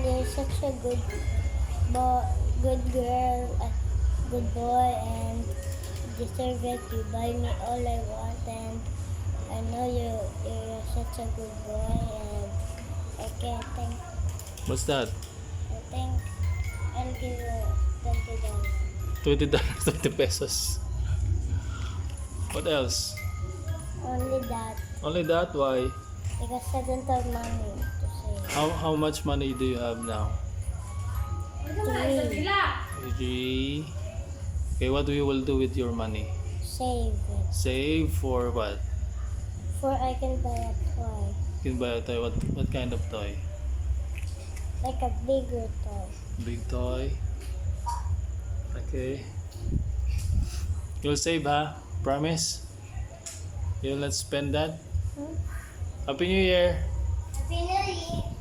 you're such a good girl, good boy, and deserve it. You buy me all I want, and I know you're such a good boy, and I can't think. What's that? I think I'll give you $20. $20, 20 pesos. What else? Only that, Only that? Why? because I don't have money to save. How much money do you have now? 3. 3. Okay, what you will do with your money? Save it. Save for what? For I can buy a toy. You can buy a toy. What kind of toy? Like a bigger toy. Big toy. Okay. You'll save, ha? Promise? You'll not spend that? Hmm? Happy New Year! Happy New Year!